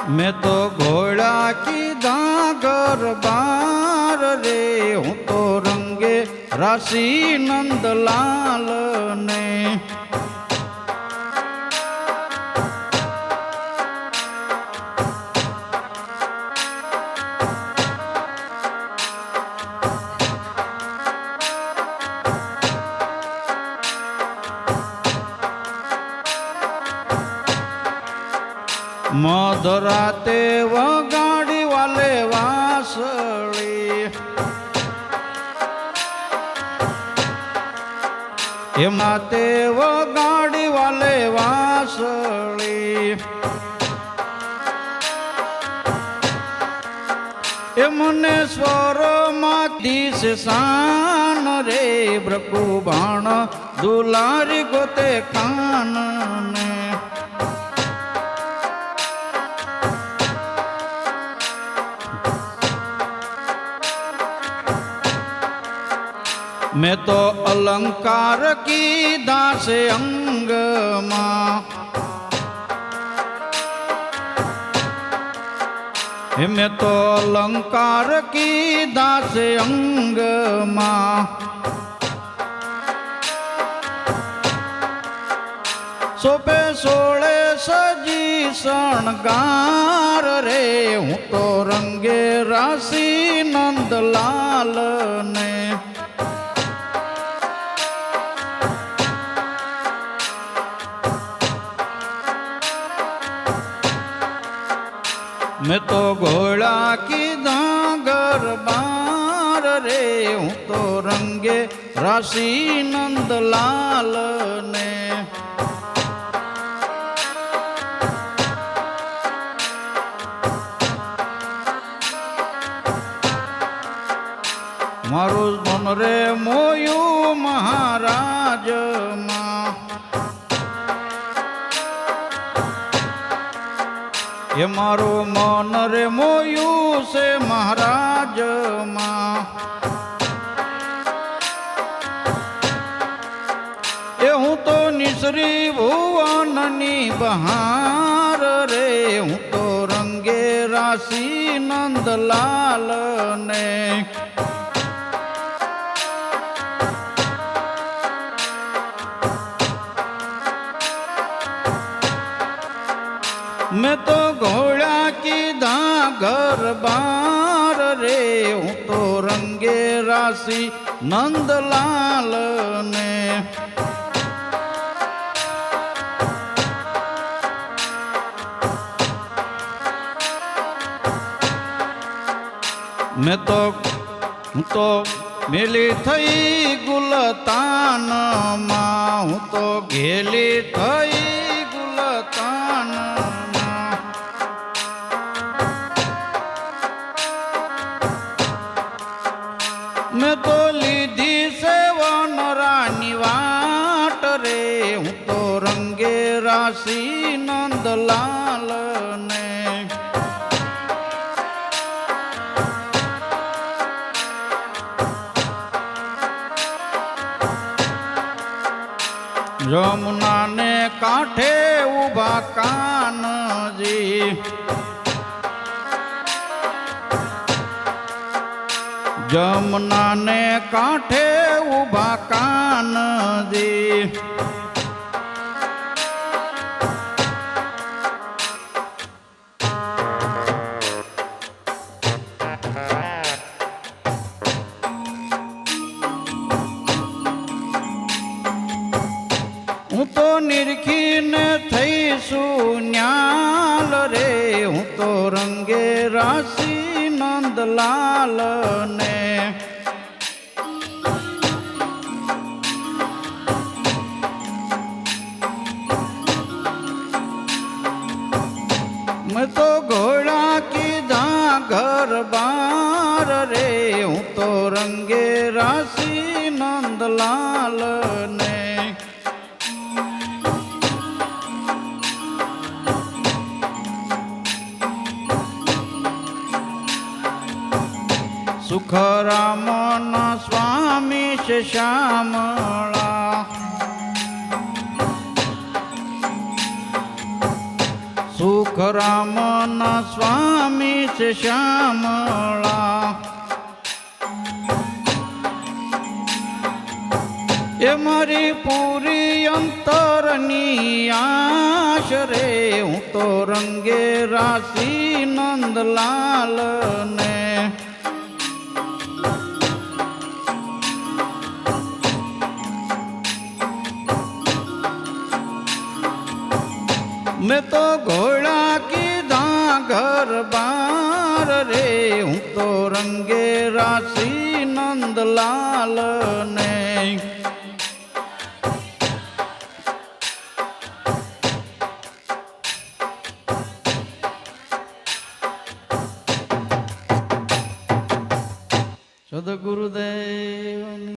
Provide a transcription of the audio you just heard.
मैं तो घोड़ा कीधा घर बार रे हूँ तो रंगे राशि नंदलाल ने मधराते वगाड़ी वाले वासड़ी माते वगाड़ी वाले वासड़ी मने स्वर माती से शान रे ब्रकु बाण दुलारी गोते खान ने मैं तो अलंकार की दास अंग माँ मैं तो अलंकार की दास अंग माँ सोपे सोले सजी शणगार रे हूँ तो रंगे राशि नंदलाल ने मैं तो घोड़ा की दागर बार रे हूँ तो रंगे राशि नंदलाल ने मारो मन रे मोयू महाराज माँ ये मारो मन रे मोयू से महाराज माँ ये हूँ तो निसरी भुवननी बहार रे हूँ तो रंगे राशि नंदलाल ने मैं तो घोड़ा की धागर बार रे हूँ तो रंगे राशि नंदलाल ने मैं तो मिली थई गुलतान माँ हूँ तो घेली थई गुलतान मैं तो लीधी सेवन रानी वाट रे हूँ तो रंगे राशि नंदलाल ने यमुना ने कांठे उभा कान जी जमुना ने कांठे उभा कान दी हूँ तो निरखी ने थई सुन्याल रे हूँ तो रंगे राशि नंदलाल ने मैं तो घोड़ा की धागर बार रे हूँ तो रंगे राशि नंदलाल ने सुखरामन स्वामी से श्यामला सुख સુખરામના સ્વામી છે શ્યામળા. એ મારી પૂરી અંતરની આશ રે, હું તો રંગે રાશી નંદલાલ ને. મેં તો ઘોડા કીધા ઘર બાર રે, હું તો રંગે રાશી નંદલાલ ને. સદગુરુદેવ